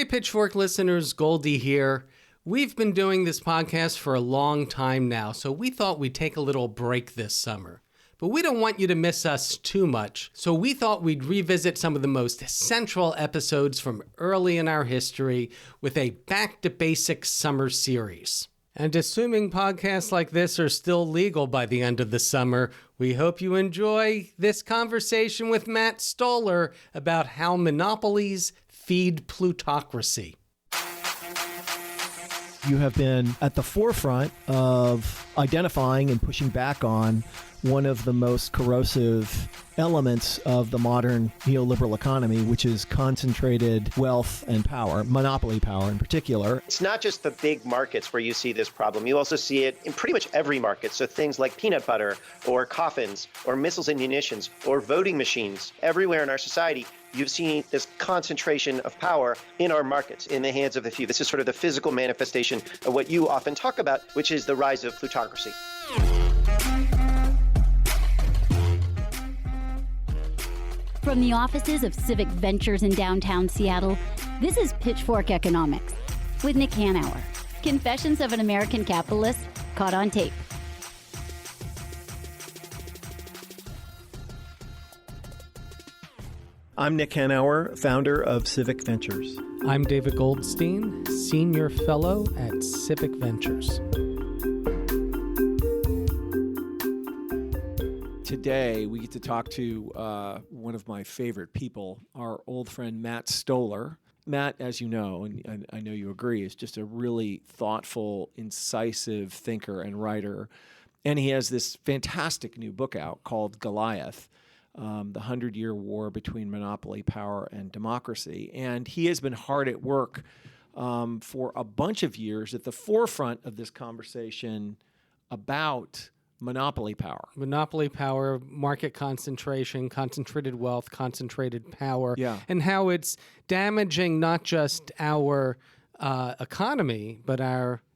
Hey, Pitchfork listeners, Goldie here. We've been doing this podcast for a long time now, so we thought we'd take a little break this summer. But we don't want you to miss us too much, so we thought we'd revisit some of the most central episodes from early in our history with a back-to-basics summer series. And assuming podcasts like this are still legal by the end of the summer, we hope you enjoy this conversation with Matt Stoller about how monopolies feed plutocracy. You have been at the forefront of identifying and pushing back on one of the most corrosive elements of the modern neoliberal economy, which is concentrated wealth and power, monopoly power in particular. It's not just the big markets where you see this problem. You also see it in pretty much every market. So things like peanut butter or coffins or missiles and munitions or voting machines, everywhere in our society, you've seen this concentration of power in our markets, in the hands of the few. This is sort of the physical manifestation of what you often talk about, which is the rise of plutocracy. From the offices of Civic Ventures in downtown Seattle, this is Pitchfork Economics with Nick Hanauer. Confessions of an American capitalist caught on tape. I'm Nick Hanauer, founder of Civic Ventures. I'm David Goldstein, Senior Fellow at Civic Ventures. Today, we get to talk to one of my favorite people, our old friend Matt Stoller. Matt, as you know, and I know you agree, is just a really thoughtful, incisive thinker and writer. And he has this fantastic new book out called Goliath, The 100-Year War Between Monopoly Power and Democracy. And he has been hard at work for a bunch of years at the forefront of this conversation about monopoly power. Monopoly power, market concentration, concentrated wealth, concentrated power, and how it's damaging not just our economy, but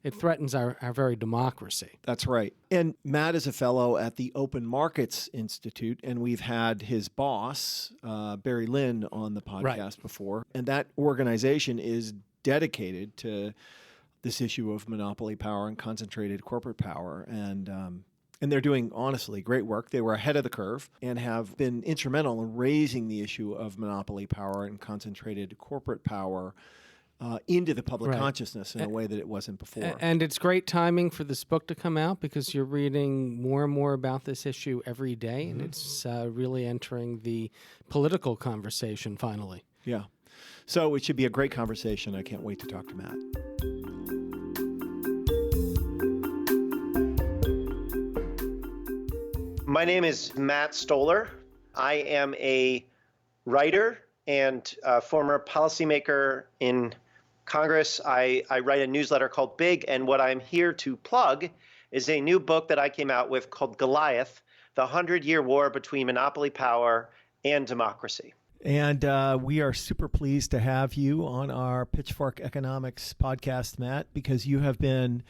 it threatens our very democracy. That's right. And Matt is a fellow at the Open Markets Institute, and we've had his boss, Barry Lynn, on the podcast before. And that organization is dedicated to this issue of monopoly power and concentrated corporate power. And they're doing, honestly, great work. They were ahead of the curve and have been instrumental in raising the issue of monopoly power and concentrated corporate power into the public consciousness in a way that it wasn't before. And it's great timing for this book to come out because you're reading more and more about this issue every day, and it's really entering the political conversation finally. Yeah. So it should be a great conversation. I can't wait to talk to Matt. My name is Matt Stoller. I am a writer and former policymaker in Congress. I write a newsletter called Big, and what I'm here to plug is a new book that I came out with called Goliath, The 100-Year War Between Monopoly Power and Democracy. And we are super pleased to have you on our Pitchfork Economics podcast, Matt, because you have been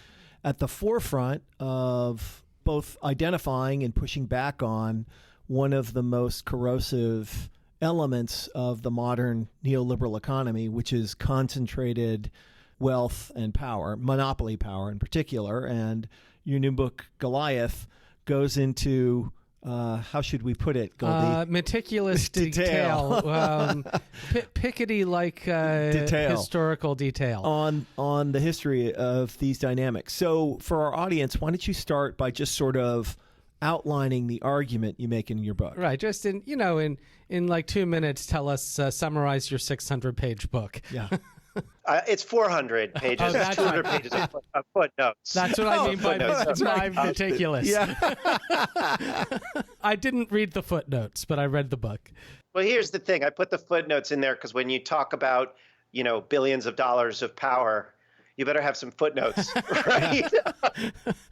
at the forefront of both identifying and pushing back on one of the most corrosive elements of the modern neoliberal economy, which is concentrated wealth and power, monopoly power in particular. And your new book, Goliath, goes into, how should we put it, Goldie? Meticulous detail. Pickety-like historical detail. On the history of these dynamics. So for our audience, why don't you start by just sort of outlining the argument you make in your book? Right. Just in like 2 minutes, tell us, summarize your 600-page book. Yeah. It's 400 pages. It's 200 pages of footnotes. That's what I mean by meticulous. Yeah. I didn't read the footnotes, but I read the book. Well, here's the thing. I put the footnotes in there because when you talk about, billions of dollars of power, you better have some footnotes, right?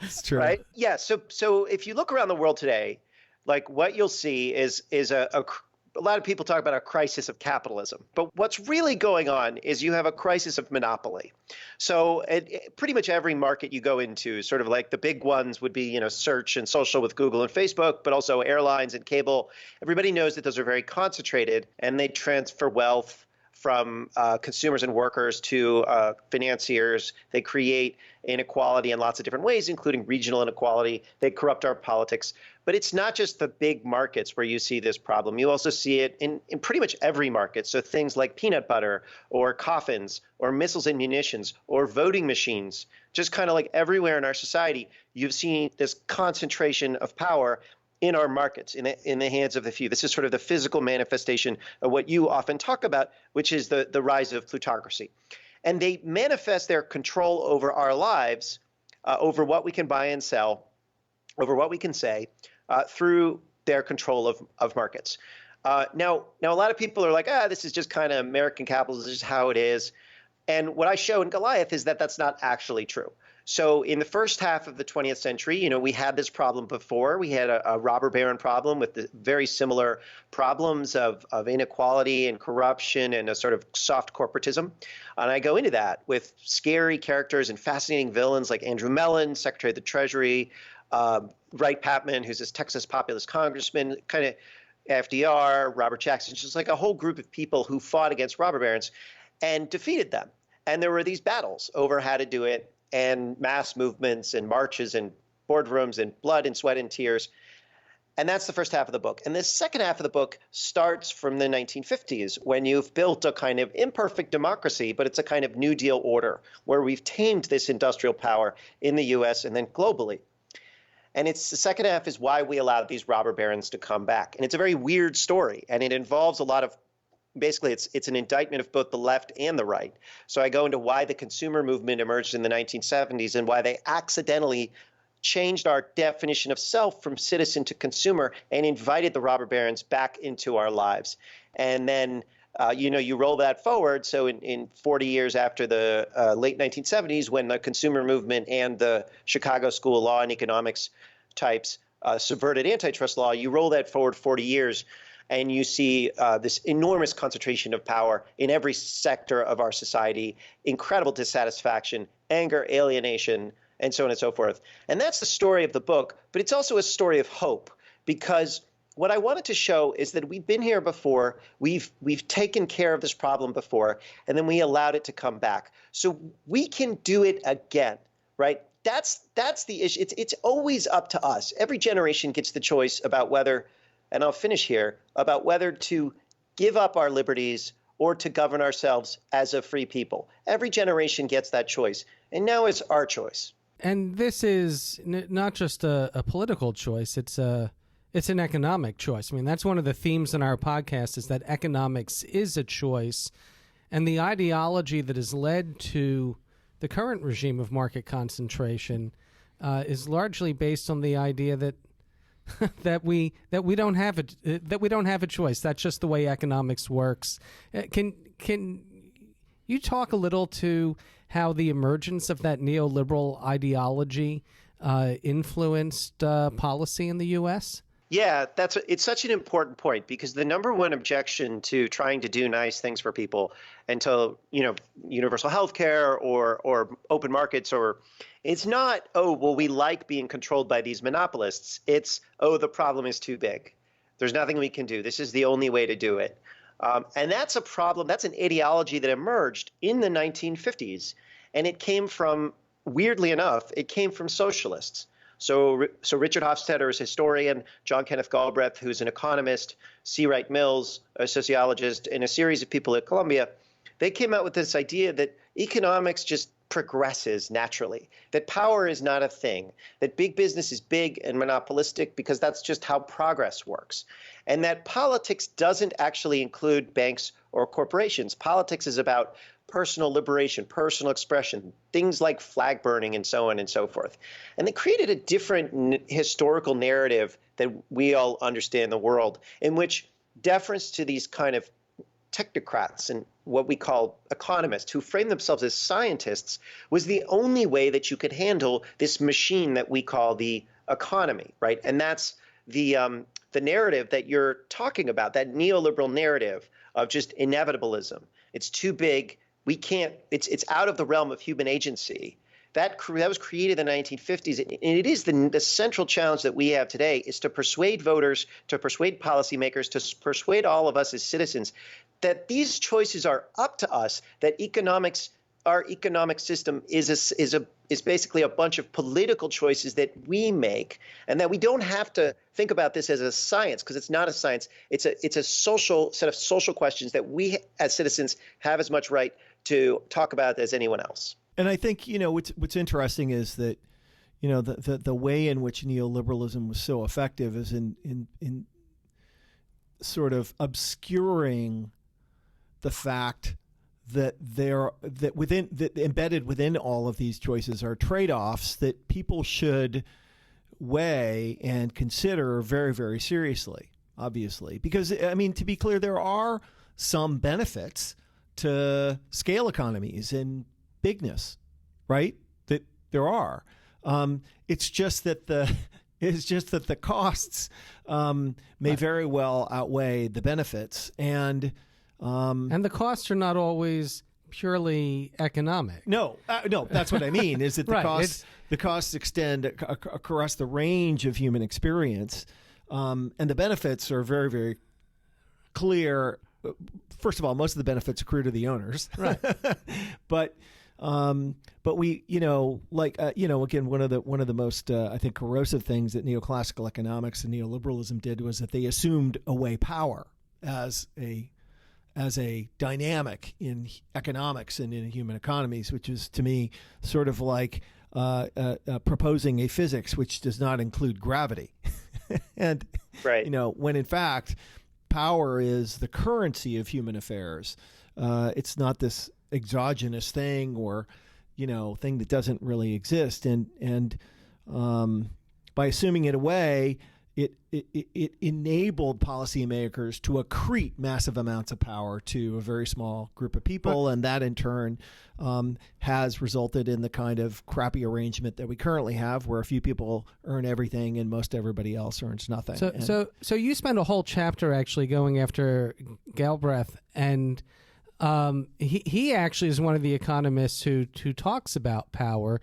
It's true. Right? Yeah. So if you look around the world today, like what you'll see is a lot of people talk about a crisis of capitalism, but what's really going on is you have a crisis of monopoly. So pretty much every market you go into, sort of like the big ones would be, search and social with Google and Facebook, but also airlines and cable. Everybody knows that those are very concentrated and they transfer wealth from consumers and workers to financiers. They create inequality in lots of different ways, including regional inequality. They corrupt our politics. But it's not just the big markets where you see this problem. You also see it in pretty much every market. So things like peanut butter or coffins or missiles and munitions or voting machines, just kind of like everywhere in our society, you've seen this concentration of power in our markets, in the hands of the few. This is sort of the physical manifestation of what you often talk about, which is the rise of plutocracy. And they manifest their control over our lives, over what we can buy and sell, over what we can say, through their control of markets. Now, a lot of people are like, this is just kind of American capitalism, this is how it is. And what I show in Goliath is that that's not actually true. So in the first half of the 20th century, we had this problem before. We had a robber baron problem with the very similar problems of inequality and corruption and a sort of soft corporatism. And I go into that with scary characters and fascinating villains like Andrew Mellon, Secretary of the Treasury, Wright Patman, who's this Texas populist congressman, kind of FDR, Robert Jackson, just like a whole group of people who fought against robber barons and defeated them. And there were these battles over how to do it, and mass movements and marches and boardrooms and blood and sweat and tears. And that's the first half of the book. And the second half of the book starts from the 1950s, when you've built a kind of imperfect democracy, but it's a kind of New Deal order where we've tamed this industrial power in the US and then globally. And it's the second half is why we allowed these robber barons to come back. And it's a very weird story, and it involves a lot of basically, it's an indictment of both the left and the right. So I go into why the consumer movement emerged in the 1970s and why they accidentally changed our definition of self from citizen to consumer and invited the robber barons back into our lives. And then, you roll that forward. So in 40 years after the late 1970s, when the consumer movement and the Chicago School of Law and Economics types subverted antitrust law, you roll that forward 40 years, and you see this enormous concentration of power in every sector of our society, incredible dissatisfaction, anger, alienation, and so on and so forth. And that's the story of the book, but it's also a story of hope, because what I wanted to show is that we've been here before, we've taken care of this problem before, and then we allowed it to come back. So we can do it again, right? That's the issue. It's always up to us. Every generation gets the choice about whether, and I'll finish here, about whether to give up our liberties or to govern ourselves as a free people. Every generation gets that choice, and now it's our choice. And this is not just a political choice, it's an economic choice. I mean, that's one of the themes in our podcast, is that economics is a choice, and the ideology that has led to the current regime of market concentration is largely based on the idea that that we don't have a choice. That's just the way economics works. Can you talk a little to how the emergence of that neoliberal ideology influenced policy in the U.S.? Yeah, it's such an important point, because the number one objection to trying to do nice things for people until, universal health care or open markets, or it's not, we like being controlled by these monopolists. It's, the problem is too big. There's nothing we can do. This is the only way to do it. And that's a problem. That's an ideology that emerged in the 1950s. And it came from, weirdly enough, it came from socialists. So Richard Hofstadter is a historian, John Kenneth Galbraith, who's an economist, C. Wright Mills, a sociologist, and a series of people at Columbia, they came out with this idea that economics just progresses naturally, that power is not a thing, that big business is big and monopolistic because that's just how progress works, and that politics doesn't actually include banks or corporations. Politics is about personal liberation, personal expression, things like flag burning and so on and so forth. And they created a different historical narrative that we all understand in the world, in which deference to these kind of technocrats and what we call economists who frame themselves as scientists was the only way that you could handle this machine that we call the economy, right? And that's the narrative that you're talking about, that neoliberal narrative of just inevitabilism. It's too big. We can't, it's out of the realm of human agency. That was created in the 1950s, and it is the central challenge that we have today, is to persuade voters, to persuade policymakers, to persuade all of us as citizens that these choices are up to us, that our economic system is basically a bunch of political choices that we make, and that we don't have to think about this as a science, because it's not a science. It's a social set of social questions that we as citizens have as much right to talk about as anyone else. And I think, what's interesting is that, the way in which neoliberalism was so effective is in sort of obscuring the fact that embedded within all of these choices are trade-offs that people should weigh and consider very, very seriously, obviously. Because, to be clear, there are some benefits to scale economies and bigness, right? That there are. It's just that the costs may very well outweigh the benefits, and the costs are not always purely economic. No, that's what I mean. Is that the costs extend across the range of human experience, and the benefits are very, very clear. First of all, most of the benefits accrue to the owners, right? but we, again, one of the most I think corrosive things that neoclassical economics and neoliberalism did was that they assumed away power as a dynamic in economics and in human economies, which is to me sort of like proposing a physics which does not include gravity, and right. When in fact power is the currency of human affairs. It's not this exogenous thing or thing that doesn't really exist, and by assuming it away, it enabled policymakers to accrete massive amounts of power to a very small group of people, and that in turn has resulted in the kind of crappy arrangement that we currently have, where a few people earn everything and most everybody else earns nothing. So you spend a whole chapter actually going after Galbraith, and he actually is one of the economists who talks about power.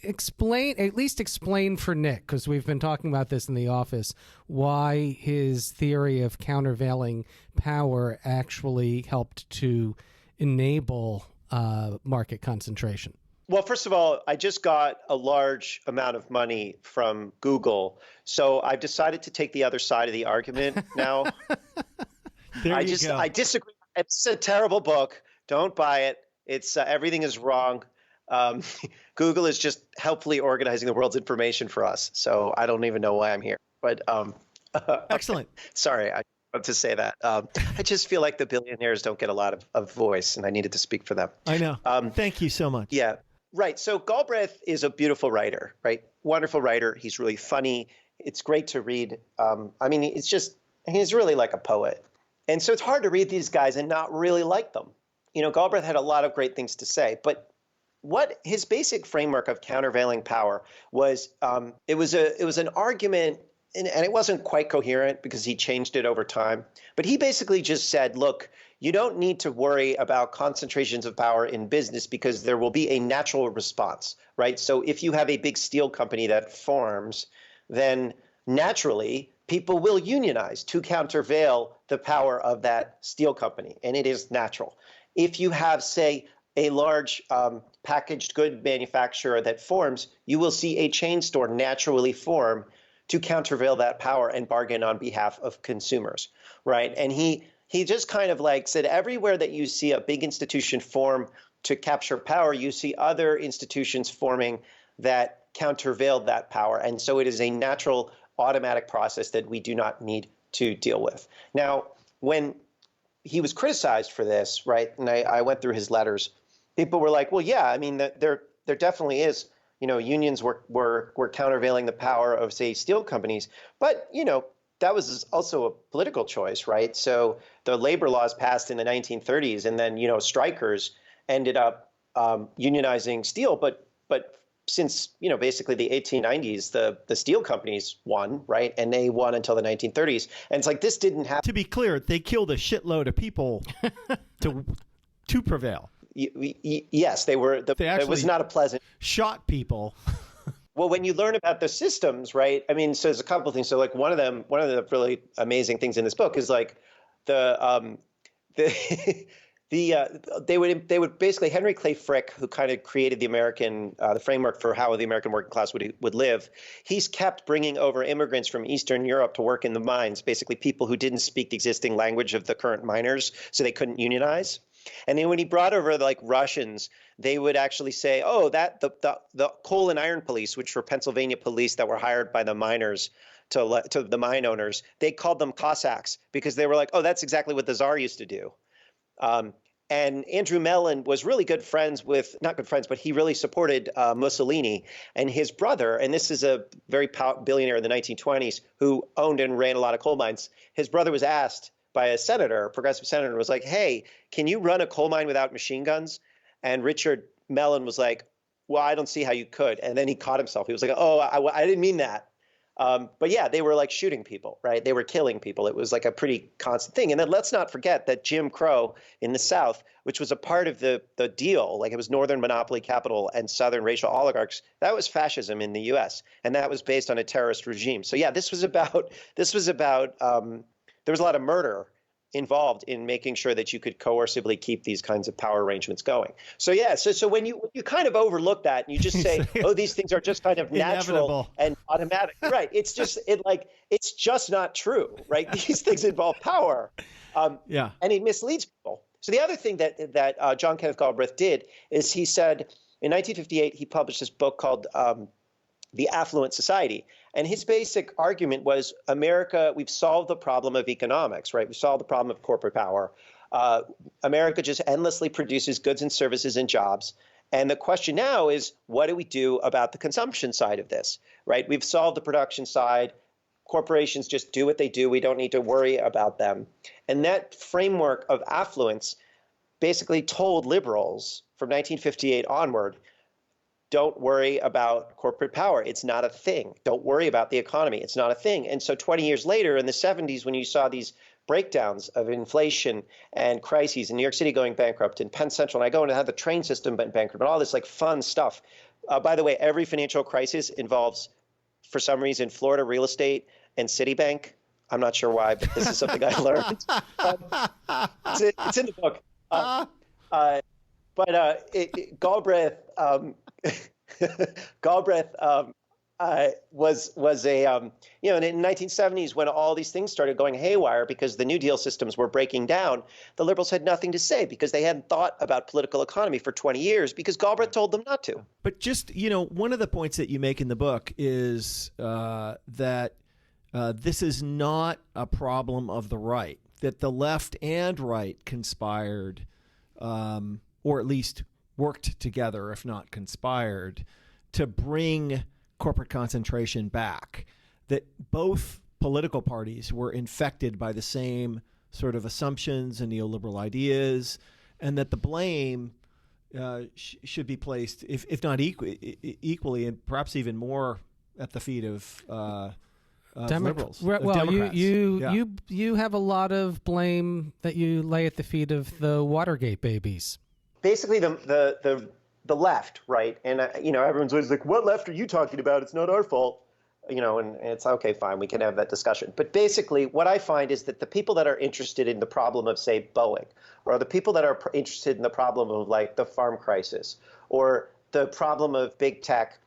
Explain for Nick, because we've been talking about this in the office, why his theory of countervailing power actually helped to enable market concentration. Well, first of all, I just got a large amount of money from Google, so I've decided to take the other side of the argument now. I disagree. It's a terrible book. Don't buy it. It's everything is wrong. Google is just helpfully organizing the world's information for us. So I don't even know why I'm here. But excellent. Sorry, I want to say that. I just feel like the billionaires don't get a lot of voice, and I needed to speak for them. I know. Thank you so much. Yeah, right. So Galbraith is a beautiful writer, right? Wonderful writer. He's really funny. It's great to read. He's really like a poet. And so it's hard to read these guys and not really like them. Galbraith had a lot of great things to say, but what his basic framework of countervailing power was, it was an argument, and it wasn't quite coherent because he changed it over time. But he basically just said, look, you don't need to worry about concentrations of power in business because there will be a natural response, right? So if you have a big steel company that forms, then naturally people will unionize to countervail the power of that steel company, and it is natural. If you have, say, a large packaged good manufacturer that forms, you will see a chain store naturally form to countervail that power and bargain on behalf of consumers, right? And he just kind of like said, everywhere that you see a big institution form to capture power, you see other institutions forming that countervail that power. And so it is a natural, automatic process that we do not need to deal with. Now, when he was criticized for this, right, and I went through his letters, people were like, well, yeah, I mean, there definitely is, unions were countervailing the power of, say, steel companies. But, that was also a political choice, right? So the labor laws passed in the 1930s, and then, strikers ended up unionizing steel. But since, basically the 1890s, the steel companies won, right? And they won until the 1930s. And it's like, this didn't happen. To be clear, they killed a shitload of people to prevail. Yes, they were. It was not a pleasant. Shot people. Well, when you learn about the systems, right? I mean, so there's a couple of things. So, like one of the really amazing things in this book is like the they would basically, Henry Clay Frick, who kind of created the framework for how the American working class would live, he's kept bringing over immigrants from Eastern Europe to work in the mines, basically people who didn't speak the existing language of the current miners, so they couldn't unionize. And then when he brought over like Russians, they would actually say, oh, that the coal and iron police, which were Pennsylvania police that were hired by the miners to the mine owners, they called them Cossacks because they were like, oh, that's exactly what the Tsar used to do. And Andrew Mellon was really good friends with, not good friends, but he really supported Mussolini. And his brother, and this is a very billionaire in the 1920s who owned and ran a lot of coal mines. His brother was asked by a senator, a progressive senator, was like, hey, can you run a coal mine without machine guns? And Richard Mellon was like, well, I don't see how you could. And then he caught himself. He was like, oh, I didn't mean that. But yeah, they were like shooting people, right? They were killing people. It was like a pretty constant thing. And then let's not forget that Jim Crow in the South, which was a part of the deal, like it was Northern monopoly capital and Southern racial oligarchs, that was fascism in the US. And that was based on a terrorist regime. So yeah, this was about there was a lot of murder involved in making sure that you could coercively keep these kinds of power arrangements going. So yeah, so when you kind of overlook that and you just say, oh, these things are just kind of natural and automatic, right? It's just not true, right? These things involve power, and it misleads people. So the other thing that John Kenneth Galbraith did is he said in 1958 he published this book called The Affluent Society. And his basic argument was America, we've solved the problem of economics, right? We solved the problem of corporate power. America just endlessly produces goods and services and jobs. And the question now is, what do we do about the consumption side of this, right? We've solved the production side. Corporations just do what they do. We don't need to worry about them. And that framework of affluence basically told liberals from 1958 onward, don't worry about corporate power. It's not a thing. Don't worry about the economy. It's not a thing. And so 20 years later, in the 70s, when you saw these breakdowns of inflation and crises in New York City going bankrupt and Penn Central, and I go and have the train system went bankrupt and all this like fun stuff. By the way, every financial crisis involves, for some reason, Florida real estate and Citibank. I'm not sure why, but this is something I learned. It's in the book. Galbraith was a and in the 1970s when all these things started going haywire because the New Deal systems were breaking down, the liberals had nothing to say because they hadn't thought about political economy for 20 years because Galbraith told them not to. But just, one of the points that you make in the book is that this is not a problem of the right, that the left and right conspired, or at least worked together, if not conspired, to bring corporate concentration back, that both political parties were infected by the same sort of assumptions and neoliberal ideas, and that the blame should be placed, if not equally, and perhaps even more at the feet of liberals. Well, Democrats. you have a lot of blame that you lay at the feet of the Watergate babies. Basically, the left, right? And everyone's always like, "What left are you talking about? It's not our fault." And it's okay, fine, we can have that discussion. But basically, what I find is that the people that are interested in the problem of, say, Boeing, or the people that are interested in the problem of like the farm crisis, or the problem of big tech,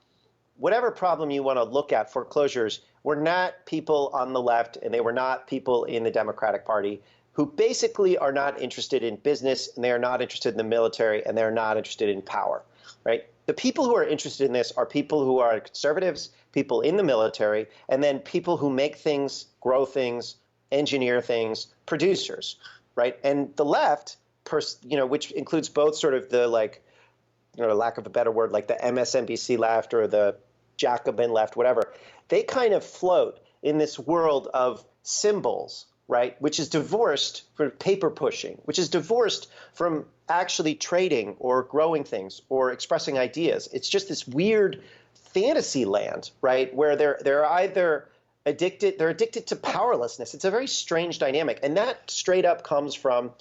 whatever problem you want to look at, foreclosures, were not people on the left, and they were not people in the Democratic Party who basically are not interested in business, and they are not interested in the military, and they're not interested in power, right? The people who are interested in this are people who are conservatives, people in the military, and then people who make things, grow things, engineer things, producers, right? And the left, which includes both sort of the lack of a better word, like the MSNBC left or the Jacobin left, whatever, they kind of float in this world of symbols, right, which is divorced from paper pushing, which is divorced from actually trading or growing things or expressing ideas. It's just this weird fantasy land, right, where they're either addicted to powerlessness. It's a very strange dynamic. And that straight up comes from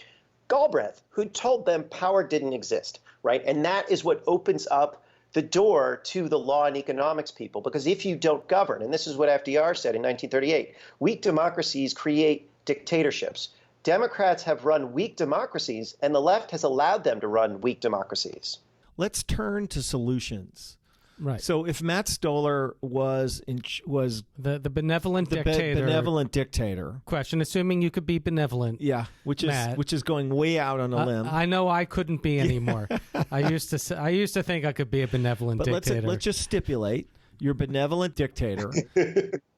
Galbraith, who told them power didn't exist, right? And that is what opens up the door to the law and economics people, because if you don't govern, and this is what FDR said in 1938, weak democracies create dictatorships. Democrats have run weak democracies, and the left has allowed them to run weak democracies. Let's turn to solutions. Right. So if Matt Stoller was the benevolent dictator. Benevolent dictator. Question, assuming you could be benevolent. Yeah, which is going way out on a limb. I know I couldn't be anymore. I used to think I could be a benevolent dictator. Let's just stipulate you're benevolent dictator.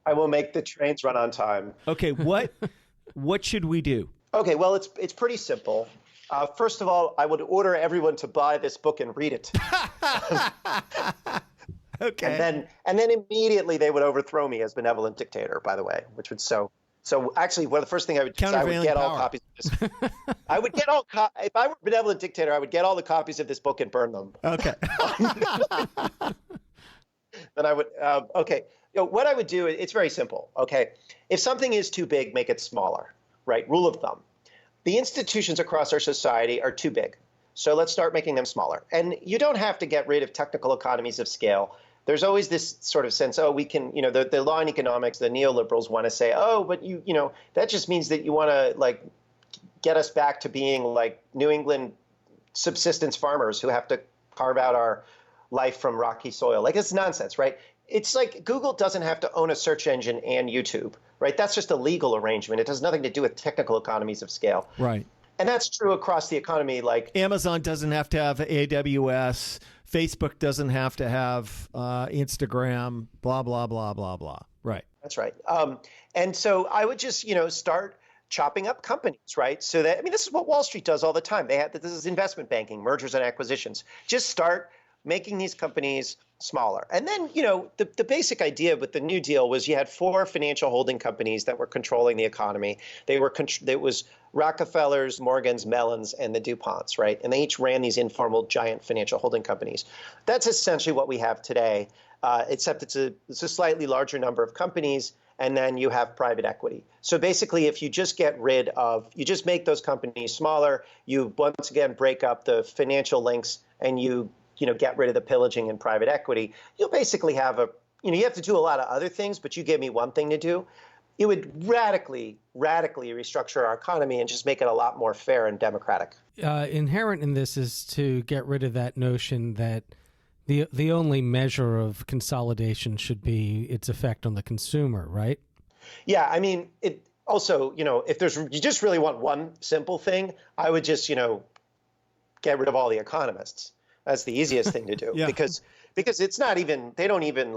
I will make the trains run on time. Okay, what should we do? Okay, well, it's pretty simple. First of all, I would order everyone to buy this book and read it. Okay. And then immediately they would overthrow me as benevolent dictator, by the way, which would so actually the first thing I would do is I would get all copies of this. I would get all if I were benevolent dictator, I would get all the copies of this book and burn them. Okay. Then I would okay. What I would do, it's very simple. Okay. If something is too big, make it smaller, right? Rule of thumb. The institutions across our society are too big. So let's start making them smaller. And you don't have to get rid of technical economies of scale. There's always this sort of sense, we can, the law in economics, the neoliberals want to say, but that just means that you want to get us back to being like New England subsistence farmers who have to carve out our life from rocky soil. It's nonsense, right? It's like Google doesn't have to own a search engine and YouTube, right? That's just a legal arrangement. It has nothing to do with technical economies of scale. Right. And that's true across the economy. Amazon doesn't have to have AWS. Facebook doesn't have to have Instagram, blah, blah, blah, blah, blah. Right. That's right. And so I would just, start chopping up companies, right? So that, this is what Wall Street does all the time. This is investment banking, mergers and acquisitions. Just start making these companies smaller. And then, the basic idea with the New Deal was you had 4 financial holding companies that were controlling the economy. It was Rockefellers, Morgans, Mellons, and the DuPonts, right? And they each ran these informal giant financial holding companies. That's essentially what we have today, except it's a slightly larger number of companies, and then you have private equity. So basically, if you just you just make those companies smaller, you once again break up the financial links, and you get rid of the pillaging and private equity, you'll basically have you have to do a lot of other things, but you give me one thing to do. It would radically restructure our economy and just make it a lot more fair and democratic. Inherent in this is to get rid of that notion that the only measure of consolidation should be its effect on the consumer, right? Yeah, it also, if you just really want one simple thing, I would just, get rid of all the economists. That's the easiest thing to do. Yeah. because it's not even, they don't even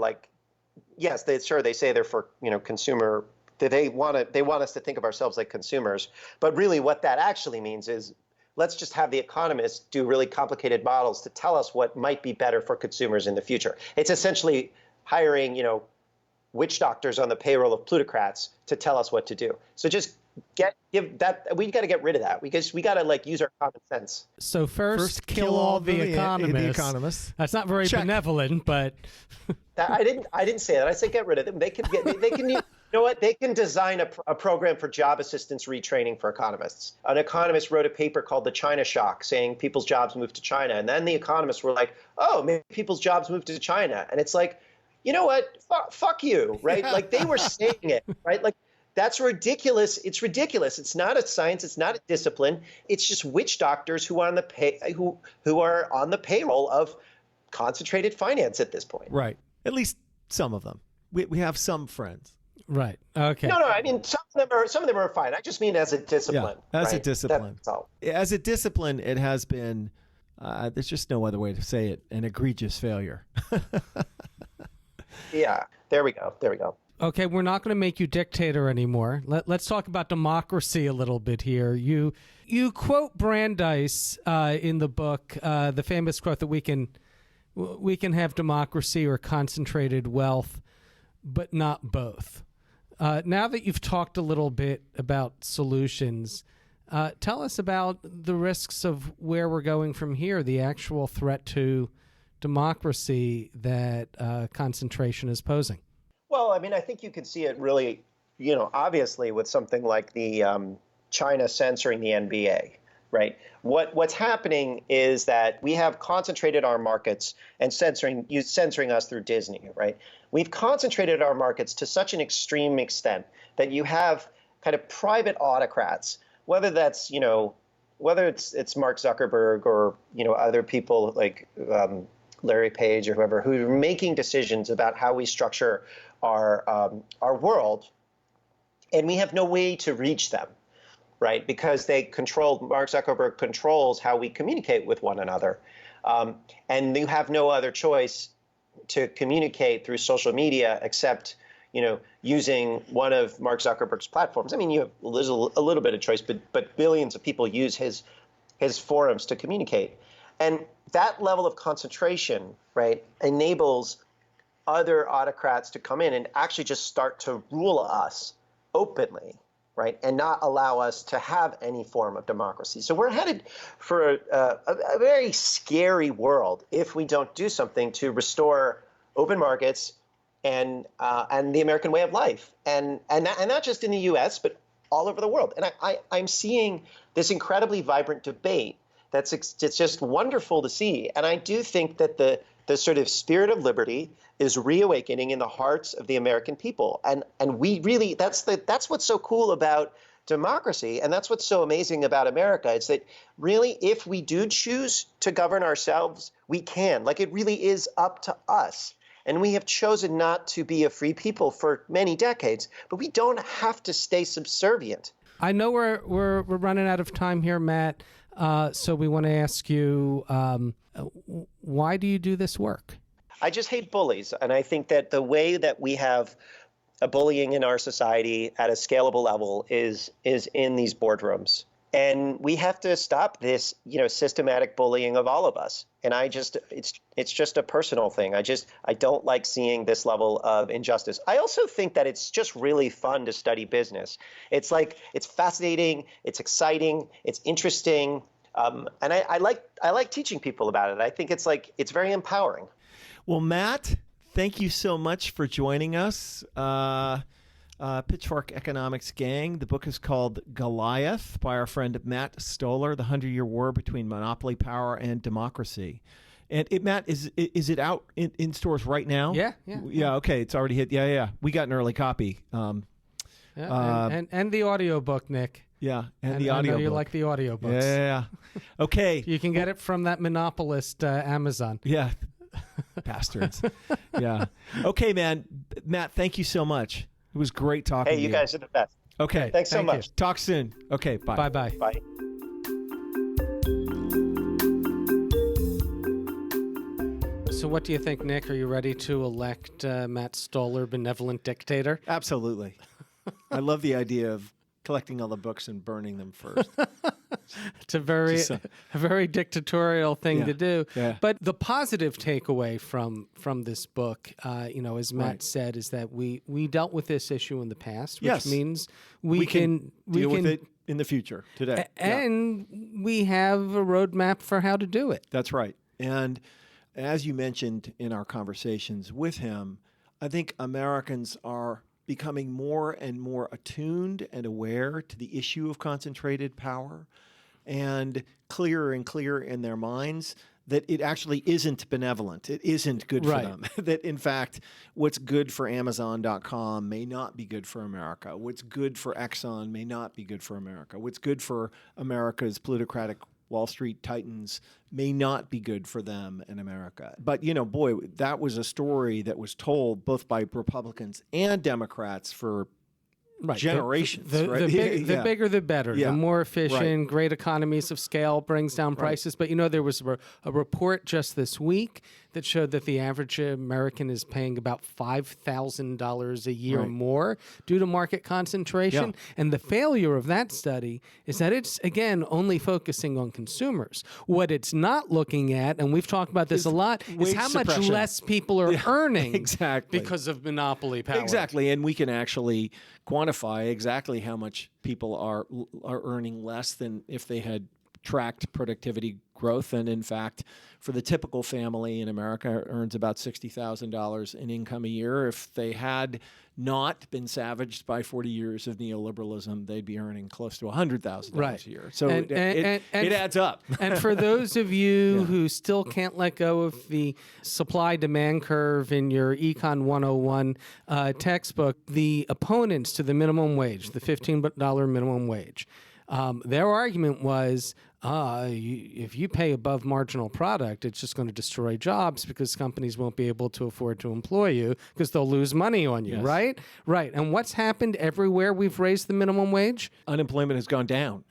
yes, they say they're for, consumer, that they want us to think of ourselves like consumers. But really what that actually means is let's just have the economists do really complicated models to tell us what might be better for consumers in the future. It's essentially hiring, witch doctors on the payroll of plutocrats to tell us what to do. So just we got to get rid of that because we got to use our common sense. So first kill all the economists. That's not very benevolent, but I didn't say that. I said get rid of them. They can they can design a program for job assistance retraining for economists. An economist wrote a paper called The China Shock saying people's jobs moved to China. And then the economists were like, maybe people's jobs moved to China. And it's like, you know what? Fuck you, right? Yeah. They were saying it, right? That's ridiculous. It's ridiculous. It's not a science. It's not a discipline. It's just witch doctors who are on the payroll of concentrated finance at this point. Right. At least some of them. We have some friends. Right. Okay. No. Some of them are fine. I just mean as a discipline. Yeah, as right? a discipline. That's all. As a discipline, it has been. There's just no other way to say it. An egregious failure. Yeah. There we go. Okay, we're not going to make you dictator anymore. Let's talk about democracy a little bit here. You quote Brandeis in the book, the famous quote that we can have democracy or concentrated wealth, but not both. Now that you've talked a little bit about solutions, tell us about the risks of where we're going from here, the actual threat to democracy that concentration is posing. Well, I think you can see it really, obviously with something like the China censoring the NBA, right? What's happening is that we have concentrated our markets and censoring us through Disney, right? We've concentrated our markets to such an extreme extent that you have kind of private autocrats whether that's, whether it's Mark Zuckerberg or, other people like Larry Page or whoever, who are making decisions about how we structure our world, and we have no way to reach them, right? Because Mark Zuckerberg controls how we communicate with one another. And you have no other choice to communicate through social media except, using one of Mark Zuckerberg's platforms. I mean, there's a little bit of choice, but billions of people use his forums to communicate. And that level of concentration, right, enables other autocrats to come in and actually just start to rule us openly, right, and not allow us to have any form of democracy. So we're headed for a very scary world if we don't do something to restore open markets and the American way of life, and not just in the U.S. but all over the world. And I'm seeing this incredibly vibrant debate. It's just wonderful to see. And I do think that the sort of spirit of liberty is reawakening in the hearts of the American people. And we really, that's what's so cool about democracy. And that's what's so amazing about America. It's that really, if we do choose to govern ourselves, we can. Like, it really is up to us. And we have chosen not to be a free people for many decades, but we don't have to stay subservient. I know we're running out of time here, Matt. So we want to ask you, why do you do this work? I just hate bullies. And I think that the way that we have a bullying in our society at a scalable level is in these boardrooms. And we have to stop this, systematic bullying of all of us. And it's just a personal thing. I don't like seeing this level of injustice. I also think that it's just really fun to study business. It's fascinating, it's exciting, it's interesting. And I like teaching people about it. I think it's very empowering. Well, Matt, thank you so much for joining us. Pitchfork Economics Gang. The book is called Goliath by our friend Matt Stoller, The 100-Year War Between Monopoly Power and Democracy. And Matt, is it out in stores right now? Yeah. Okay, it's already hit. Yeah. We got an early copy. And the audiobook, Nick. Yeah, and the audiobook. I know you like the audiobooks. Yeah. Okay. You can get it from that monopolist Amazon. Yeah. Bastards. Yeah. Okay, man. Matt, thank you so much. It was great talking to you. Hey, you guys are the best. Okay. Thanks so much. Talk soon. Okay, bye. Bye-bye. Bye. So what do you think, Nick? Are you ready to elect Matt Stoller benevolent dictator? Absolutely. I love the idea of collecting all the books and burning them first. It's a very dictatorial thing to do. Yeah. But the positive takeaway from this book, as Matt said, is that we dealt with this issue in the past, which means we can deal with it in the future today. And we have a roadmap for how to do it. That's right. And as you mentioned in our conversations with him, I think Americans are becoming more and more attuned and aware to the issue of concentrated power, and clearer and clearer in their minds that it actually isn't benevolent. It isn't good for them. That, in fact, what's good for Amazon.com may not be good for America. What's good for Exxon may not be good for America. What's good for America's plutocratic Wall Street titans may not be good for them in America. But, boy, that was a story that was told both by Republicans and Democrats for generations. The bigger, the better. Yeah. The more efficient, great economies of scale brings down prices. But, there was a report just this week that showed that the average American is paying about $5,000 a year more due to market concentration. Yeah. And the failure of that study is that it's, again, only focusing on consumers. What it's not looking at, and we've talked about this a lot, is how much less people are earning because of monopoly power. Exactly. And we can actually quantify exactly how much people are earning less than if they had tracked productivity growth. And in fact, for the typical family in America, earns about $60,000 in income a year. If they had not been savaged by 40 years of neoliberalism, they'd be earning close to $100,000 a year. So it adds up. And for those of you who still can't let go of the supply-demand curve in your Econ 101 textbook, the opponents to the minimum wage, the $15 minimum wage, Their argument was, if you pay above marginal product, it's just going to destroy jobs because companies won't be able to afford to employ you because they'll lose money on you, Yes. right? Right. And what's happened everywhere we've raised the minimum wage? Unemployment has gone down.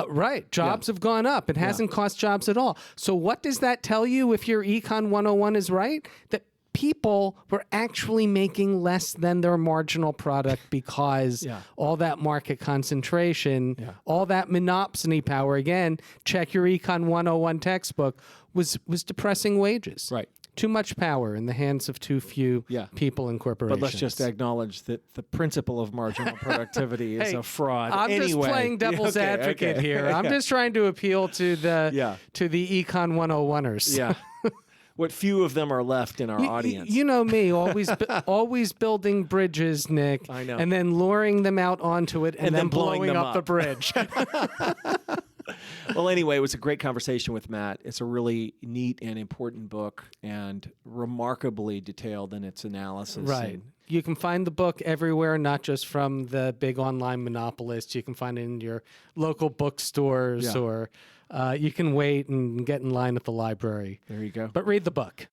Right. Jobs have gone up. It hasn't cost jobs at all. So what does that tell you if your Econ 101 is right? That people were actually making less than their marginal product because all that market concentration, all that monopsony power, again, check your Econ 101 textbook, was depressing wages. Right. Too much power in the hands of too few people and corporations. But let's just acknowledge that the principle of marginal productivity is a fraud. I'm just playing devil's advocate here. I'm just trying to appeal to the Econ 101ers. Yeah. What few of them are left in our audience. You know me, always building bridges, Nick. I know. And then luring them out onto it and then blowing them up the bridge. Well, anyway, it was a great conversation with Matt. It's a really neat and important book and remarkably detailed in its analysis. Right. And You can find the book everywhere, not just from the big online monopolists. You can find it in your local bookstores or you can wait and get in line at the library. there you go. But read the book.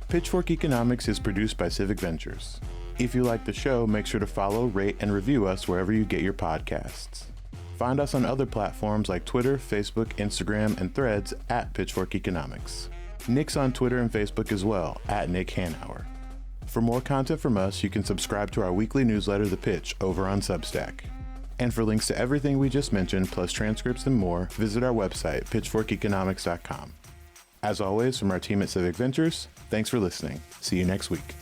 Pitchfork Economics is produced by Civic Ventures. If you like the show, make sure to follow, rate, and review us wherever you get your podcasts. Find us on other platforms like Twitter, Facebook, Instagram, and Threads at Pitchfork Economics. Nick's on Twitter and Facebook as well, at Nick Hanauer. For more content from us, you can subscribe to our weekly newsletter, The Pitch, over on Substack. And for links to everything we just mentioned, plus transcripts and more, visit our website, pitchforkeconomics.com. As always, from our team at Civic Ventures, thanks for listening. See you next week.